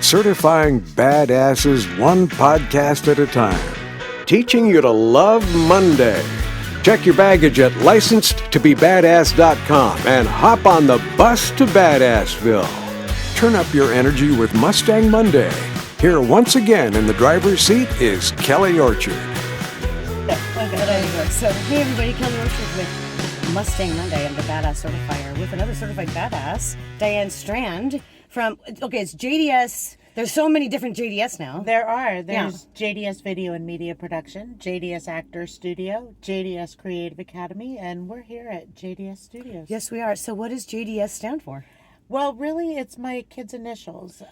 certifying badasses one podcast at a time. Teaching you to love Monday. Check your baggage at licensed-to-be-badass.com and hop on the bus to Badassville. Turn up your energy with Mustang Monday. Here once again in the driver's seat is Kelly Orchard. Okay, there you go. So, hey everybody, Kelly Orchard with Mustang Monday. I'm the Badass Certifier with another certified badass, Diane Strand from, it's JDS. There's so many different JDS now. There are. There's JDS Video and Media Production, JDS Actors Studio, JDS Creative Academy, and we're here at JDS Studios. Yes, we are. So what does JDS stand for? Well, really, it's my kids' initials.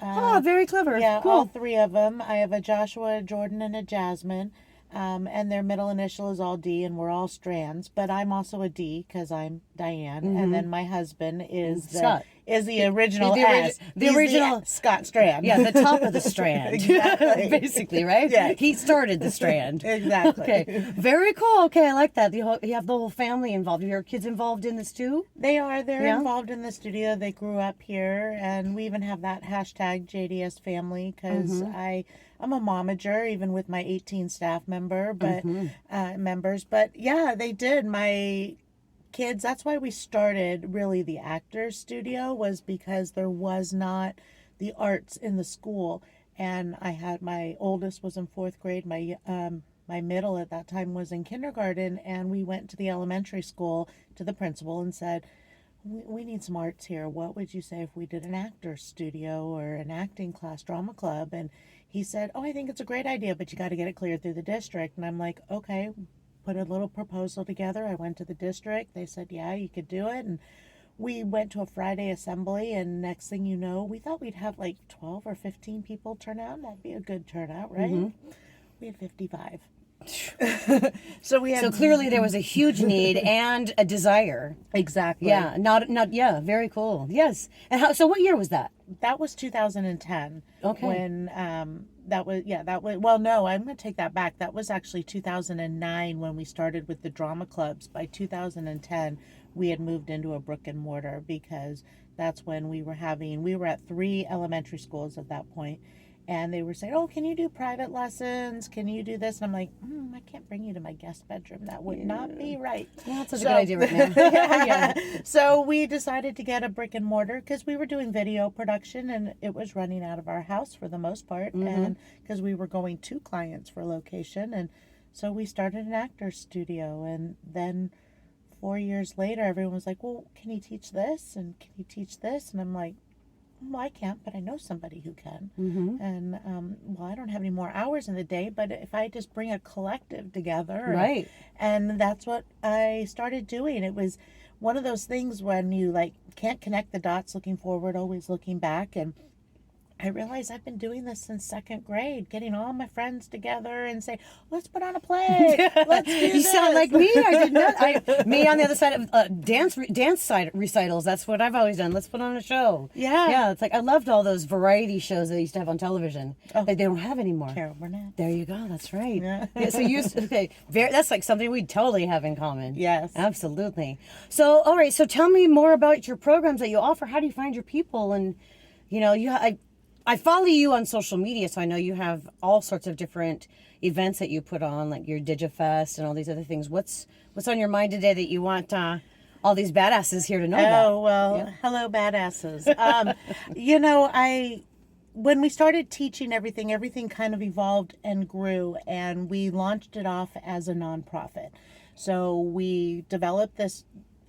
Very clever. Yeah, cool. all three of them. I have a Joshua, a Jordan, and a Jasmine. And their middle initial is all D, and we're all Strands. But I'm also a D because I'm Diane, and then my husband is Scott. Is the original the original Scott Strand. Yeah, the top of the strand. Exactly. Basically, right? Yeah. He started the strand. Exactly. Okay. Very cool. Okay, I like that. You have the whole family involved. Are your kids involved in this too? They are. They're Yeah? involved in the studio. They grew up here, and we even have that hashtag JDS family because I'm a momager, even with my 18 staff members. But yeah, they did. My kids, that's why we started really the Actors Studio, was because there was not the arts in the school. And I had, my oldest was in 4th grade, my middle at that time was in kindergarten, and we went to the elementary school to the principal and said, we need some arts here. What would you say if we did an Actors Studio or an acting class, drama club? And he said, I think it's a great idea, but you got to get it cleared through the district. And I'm like, okay. Put a little proposal together. I went to the district. They said, yeah, you could do it. And we went to a Friday assembly, and next thing you know, we thought we'd have like 12 or 15 people turn out. That'd be a good turnout, right? We had 55. So clearly there was a huge need and a desire. Exactly. Yeah, very cool. Yes. And so what year was that? That was 2010. Okay. When I'm going to take that back. That was actually 2009 when we started with the drama clubs. By 2010, we had moved into a brick and mortar because that's when we were at 3 elementary schools at that point. And they were saying, can you do private lessons? Can you do this? And I'm like, I can't bring you to my guest bedroom. That would not be right. Yeah, that's a good idea right now. Yeah. So we decided to get a brick and mortar because we were doing video production and it was running out of our house for the most part. And because we were going to clients for location. And so we started an Actors Studio. And then 4 years later, everyone was like, well, can you teach this? And can you teach this? And I'm like, well, I can't, but I know somebody who can. And, I don't have any more hours in the day, but if I just bring a collective together. Right. And that's what I started doing. It was one of those things when you can't connect the dots, looking forward, always looking back. And I realized I've been doing this since 2nd grade, getting all my friends together and say, let's put on a play. Let's do this. You sound like me. I did not. Me on the other side of dance side recitals. That's what I've always done. Let's put on a show. Yeah. Yeah. It's like I loved all those variety shows they used to have on television that they don't have anymore. Carol Burnett. There you go. That's right. Yeah. That's like something we totally have in common. Yes. Absolutely. So, all right. So tell me more about your programs that you offer. How do you find your people? And, I follow you on social media, so I know you have all sorts of different events that you put on, like your DigiFest and all these other things. What's on your mind today that you want all these badasses here to know about? Oh, well, hello, badasses. When we started teaching everything kind of evolved and grew, and we launched it off as a nonprofit. So we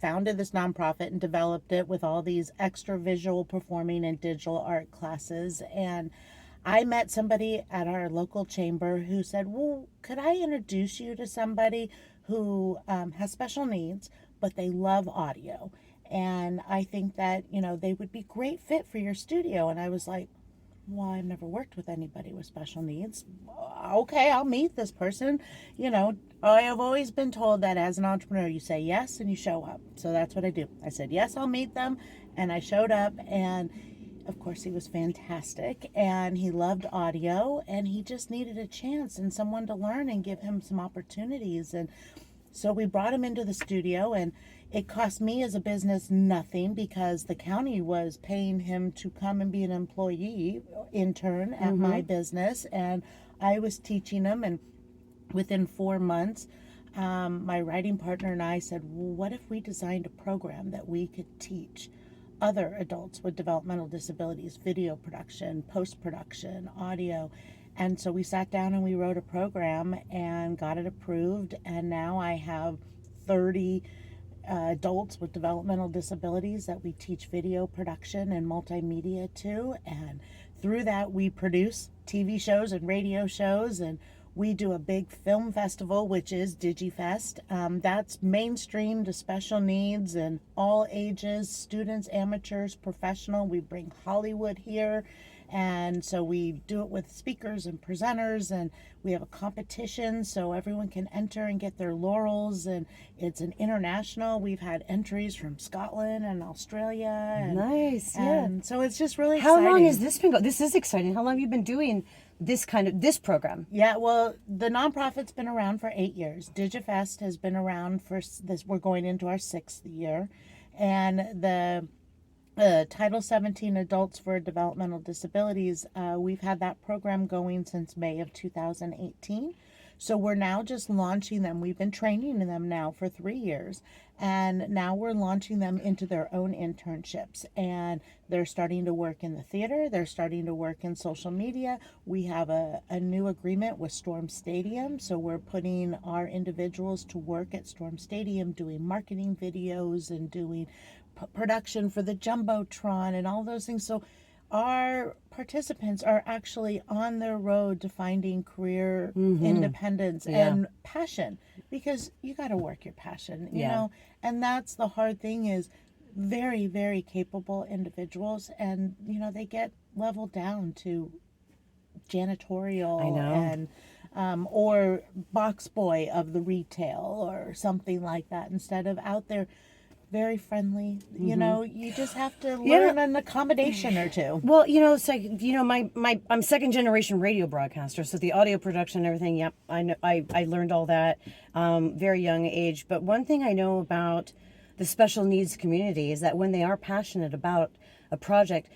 founded this nonprofit and developed it with all these extra visual performing and digital art classes. And I met somebody at our local chamber who said, well, could I introduce you to somebody who has special needs, but they love audio. And I think that, they would be great fit for your studio. And I was like, well, I've never worked with anybody with special needs. Okay, I'll meet this person. I have always been told that as an entrepreneur, you say yes and you show up. So that's what I do. I said, yes, I'll meet them. And I showed up, and of course he was fantastic, and he loved audio, and he just needed a chance and someone to learn and give him some opportunities. And so we brought him into the studio, and It cost me as a business nothing because the county was paying him to come and be an employee intern at my business, and I was teaching him. And within 4 months, my writing partner and I said, well, what if we designed a program that we could teach other adults with developmental disabilities, video production, post-production, audio? And so we sat down and we wrote a program and got it approved. And now I have 30 adults with developmental disabilities that we teach video production and multimedia to. And through that, we produce TV shows and radio shows, and we do a big film festival, which is DigiFest. That's mainstream to special needs and all ages, students, amateurs, professional. We bring Hollywood here. And so we do it with speakers and presenters, and we have a competition so everyone can enter and get their laurels. And it's an international. We've had entries from Scotland and Australia. And, Nice, yeah. and so it's just really How exciting. long has this been going? This is exciting. How long have you been doing this program? Yeah, well, the nonprofit's been around for 8 years. DigiFest has been around for this. We're going into our 6th year, and the Title 17 Adults for Developmental Disabilities, we've had that program going since May of 2018. So we're now just launching them. We've been training them now for 3 years, and now we're launching them into their own internships. And they're starting to work in the theater. They're starting to work in social media. We have a new agreement with Storm Stadium. So we're putting our individuals to work at Storm Stadium doing marketing videos and doing production for the Jumbotron and all those things. So our participants are actually on their road to finding career independence and passion, because you got to work your passion, you know, and that's the hard thing is very, very capable individuals, and, you know, they get leveled down to janitorial and or box boy of the retail or something like that, instead of out there very friendly. You know, you just have to learn an accommodation or two. Well, you know, it's like, you know, I'm second generation radio broadcaster, so the audio production and everything. Yep, I know. I learned all that very young age. But one thing I know about the special needs community is that when they are passionate about a project,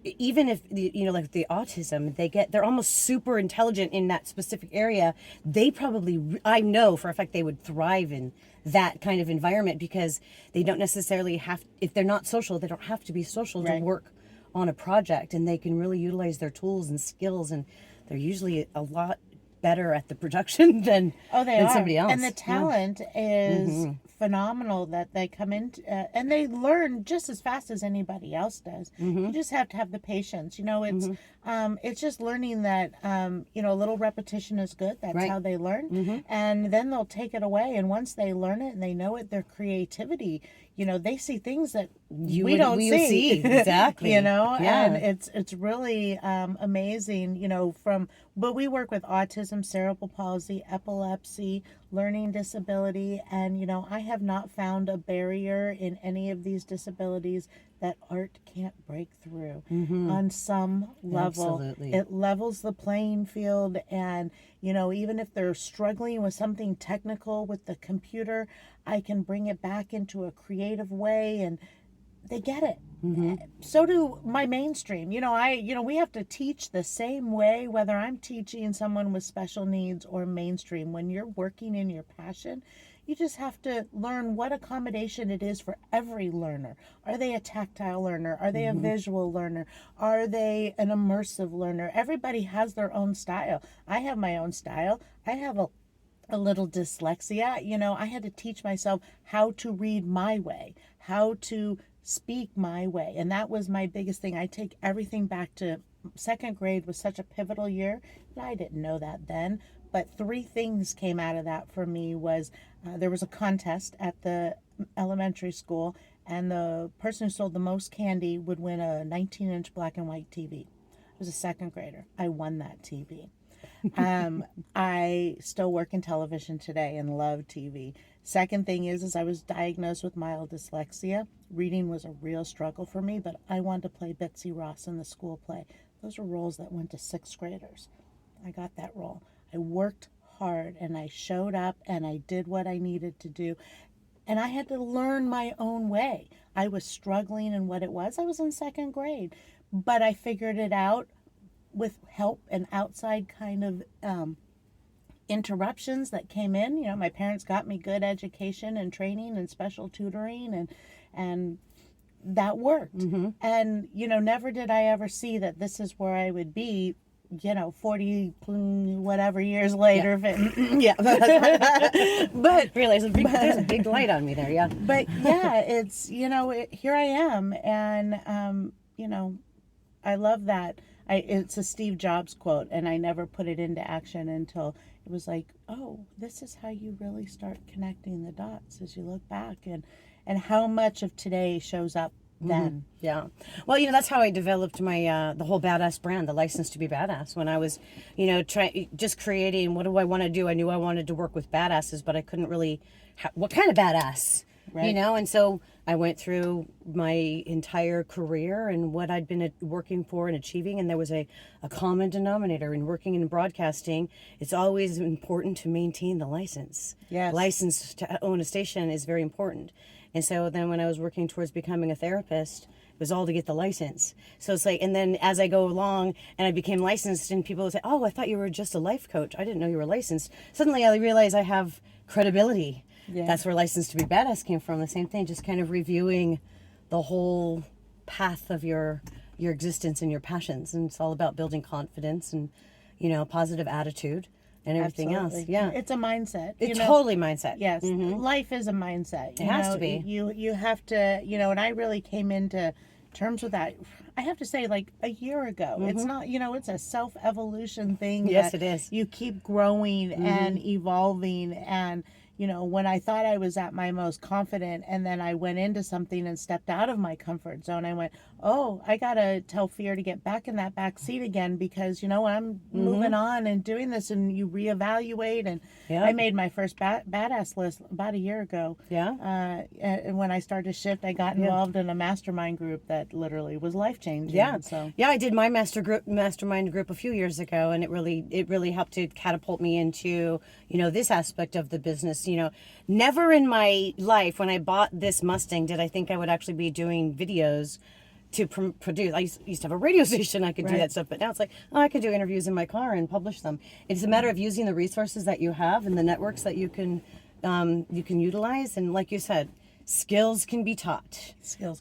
even if, you know, like the autism, they're almost super intelligent in that specific area. They probably, I know for a fact, they would thrive in that kind of environment, because they don't necessarily have, if they're not social, they don't have to be social to work on a project, and they can really utilize their tools and skills, and they're usually a lot better at the production than somebody else. And the talent is phenomenal that they come in, and they learn just as fast as anybody else does. You just have to have the patience. You know, it's just learning that, you know, a little repetition is good. That's how they learn. And then they'll take it away. And once they learn it and they know it, their creativity, you know, they see things that we don't see. Exactly. You know, and it's really amazing, you know, but we work with autism, cerebral palsy, epilepsy, learning disability, and, you know, I have not found a barrier in any of these disabilities that art can't break through on some level. Absolutely. It levels the playing field, and, you know, even if they're struggling with something technical with the computer, I can bring it back into a creative way, and they get it. So do my mainstream. You know, we have to teach the same way, whether I'm teaching someone with special needs or mainstream. When you're working in your passion, you just have to learn what accommodation it is for every learner. Are they a tactile learner? Are they a visual learner? Are they an immersive learner? Everybody has their own style. I have my own style. I have a little dyslexia. You know, I had to teach myself how to read my way, how to speak my way. And that was my biggest thing. I take everything back to second grade was such a pivotal year. And I didn't know that then. But 3 things came out of that for me was there was a contest at the elementary school, and the person who sold the most candy would win a 19-inch black and white TV. I was a second grader. I won that TV. I still work in television today and love TV. Second thing is I was diagnosed with mild dyslexia. Reading was a real struggle for me, but I wanted to play Betsy Ross in the school play. Those are roles that went to 6th graders. I got that role. I worked hard and I showed up and I did what I needed to do. And I had to learn my own way. I was struggling in what it was. I was in second grade, but I figured it out with help and outside kind of interruptions that came in. You know, my parents got me good education and training and special tutoring, and that worked. And, you know, never did I ever see that this is where I would be, you know, 40 whatever years later. Yeah. But realize there's a big light on me there. Yeah. But yeah, it's, you know, here I am. And, you know, I love that. It's a Steve Jobs quote, and I never put it into action until it was like, oh, this is how you really start connecting the dots as you look back, and how much of today shows up then. Yeah. Well, you know, that's how I developed my the whole Badass brand, the license to be badass. When I was, you know, just creating, what do I want to do? I knew I wanted to work with badasses, but I couldn't really, what kind of badass? Right. You know, and so I went through my entire career and what I'd been working for and achieving, and there was a common denominator in working in broadcasting. It's always important to maintain the license. Yes. License to own a station is very important. And so then when I was working towards becoming a therapist, it was all to get the license. So it's like, and then as I go along and I became licensed, and people would say, oh, I thought you were just a life coach. I didn't know you were licensed. Suddenly I realized I have credibility. Yeah. That's where License to be Badass came from. The same thing, just kind of reviewing the whole path of your existence and your passions. And it's all about building confidence and, you know, positive attitude and everything else. Yeah. It's a mindset. It's totally mindset. Yes. Life is a mindset. It has to be. You have to, you know, and I really came into terms with that, I have to say, like a year ago. It's not, you know, it's a self-evolution thing. Yes, it is. You keep growing and evolving. And, you know, when I thought I was at my most confident, and then I went into something and stepped out of my comfort zone, I went, oh, I got to tell fear to get back in that back seat again, because, you know, I'm moving on and doing this, and you reevaluate. And I made my first badass list about a year ago. Yeah. And when I started to shift, I got involved in a mastermind group that literally was life-changing. Yeah. So yeah, I did my mastermind group a few years ago, and it really helped to catapult me into, you know, this aspect of the business. You know, never in my life when I bought this Mustang did I think I would actually be doing videos to produce. I used to have a radio station, I could do that stuff, but now it's like, oh, I could do interviews in my car and publish them. It's a matter of using the resources that you have and the networks that you can utilize. And like you said, skills can be taught.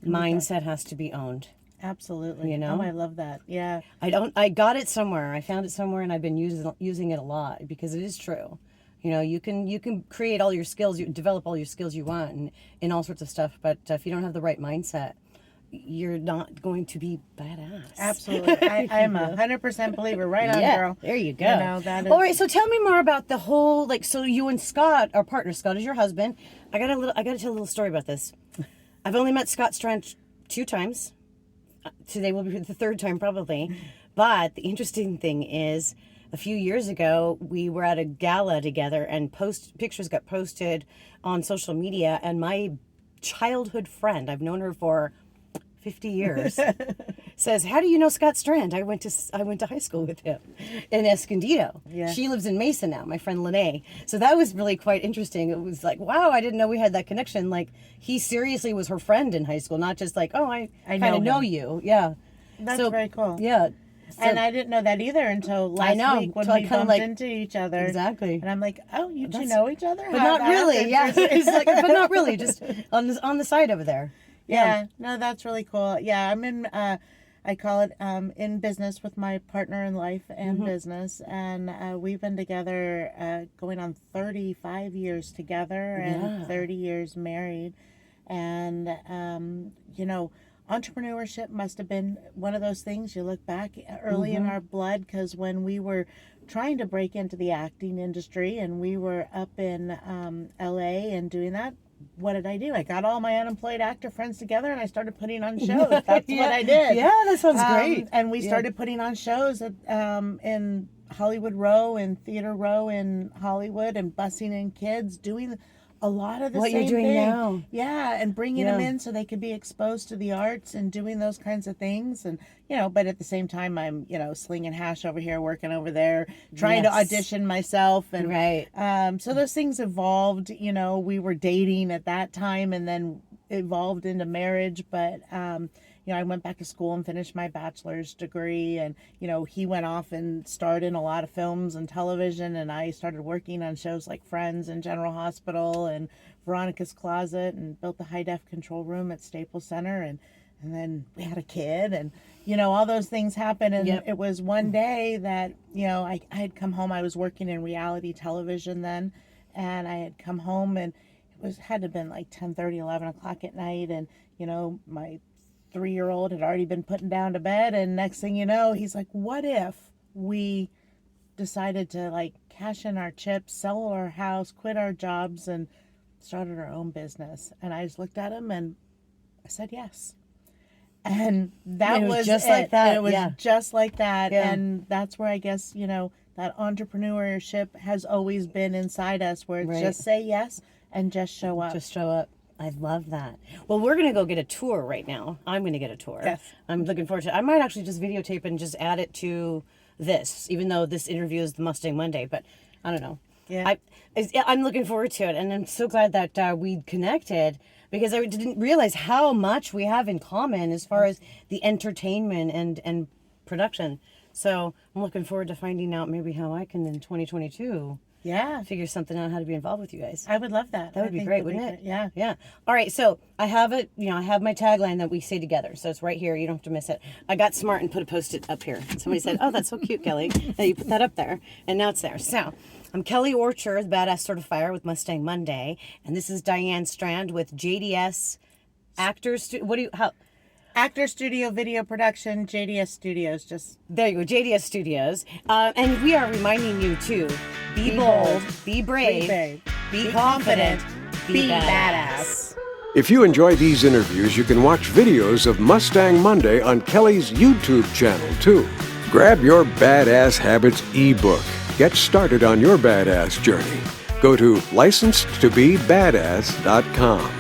Mindset has to be owned. Absolutely. You know? Oh, I love that. Yeah. I got it somewhere. I found it somewhere, and I've been using it a lot, because it is true. You know, you can create all your skills, you develop all your skills you want and all sorts of stuff, but if you don't have the right mindset, you're not going to be badass. Absolutely. I am 100% believer. Right on, girl. There you go. You know, that is... All right, so tell me more about the whole, like, so you and Scott, our partner, Scott is your husband. I gotta tell a little story about this. I've only met Scott Strand 2 times. Today will be the 3rd time probably. But the interesting thing is, a few years ago, we were at a gala together, and pictures got posted on social media, and my childhood friend, I've known her for 50 years, says, how do you know Scott Strand? I went to high school with him in Escondido. Yeah. She lives in Mesa now, my friend Lene. So that was really quite interesting. It was like, wow, I didn't know we had that connection. Like, he seriously was her friend in high school, not just like, oh, I kind of know you. Yeah. That's very cool. Yeah. So, and I didn't know that either until last week when we bumped into each other. Exactly. And I'm like, oh, you two know each other? But not really. Yeah. It's like, but not really. Just on the side over there. Yeah. No, that's really cool. Yeah, I'm in, I call it in business with my partner in life and business. And we've been together going on 35 years together and 30 years married. And, you know, entrepreneurship must have been one of those things you look back early in our blood, because when we were trying to break into the acting industry and we were up in LA and doing that, what did I do? I got all my unemployed actor friends together and I started putting on shows. That's what I did. Yeah, that sounds great. And we started putting on shows at, in Hollywood Row and Theater Row in Hollywood, and busing in kids, doing a lot of the What same you're doing thing. now. Yeah, and bringing them in so they could be exposed to the arts and doing those kinds of things. And, but at the same time, I'm, slinging hash over here, working over there, trying to audition myself. And so those things evolved. We were dating at that time and then evolved into marriage. But, I went back to school and finished my bachelor's degree, and, he went off and starred in a lot of films and television, and I started working on shows like Friends and General Hospital and Veronica's Closet, and built the high-def control room at Staples Center, and then we had a kid, and, all those things happened, and it was one day that, I had come home. I was working in reality television then, and I had come home, and had to have been like 10:30, 11 o'clock at night, and, my 3-year-old had already been putting down to bed, and next thing you know, he's like, what if we decided to like cash in our chips, sell our house, quit our jobs, and started our own business? And I just looked at him and I said yes. And that was just it. like that. And it was just like that. Yeah. And that's where I guess, that entrepreneurship has always been inside us, where it's just say yes and just show up. Just show up. I love that. Well, we're going to go get a tour right now. I'm going to get a tour. Yes. I'm looking forward to it. I might actually just videotape and just add it to this, even though this interview is the Mustang Monday, but I don't know. Yeah. I'm looking forward to it, and I'm so glad that we connected, because I didn't realize how much we have in common as far as the entertainment and production. So I'm looking forward to finding out maybe how I can, in 2022, figure something out, how to be involved with you guys. I would love that. That would be great, wouldn't it? Yeah. Yeah. All right. So I have it, I have my tagline that we say together. So it's right here. You don't have to miss it. I got smart and put a Post-it up here. Somebody said, oh, that's so cute, Kelly, that you put that up there. And now it's there. So I'm Kelly Orchard, Badass Certifier with Mustang Monday. And this is Diane Strand with JDS Actors. Actor Studio Video Production, JDS Studios. Just there you go, JDS Studios. And we are reminding you to be bold, be brave, be confident, be badass. If you enjoy these interviews, you can watch videos of Mustang Monday on Kelly's YouTube channel, too. Grab your Badass Habits ebook. Get started on your badass journey. Go to licensedtobebadass.com.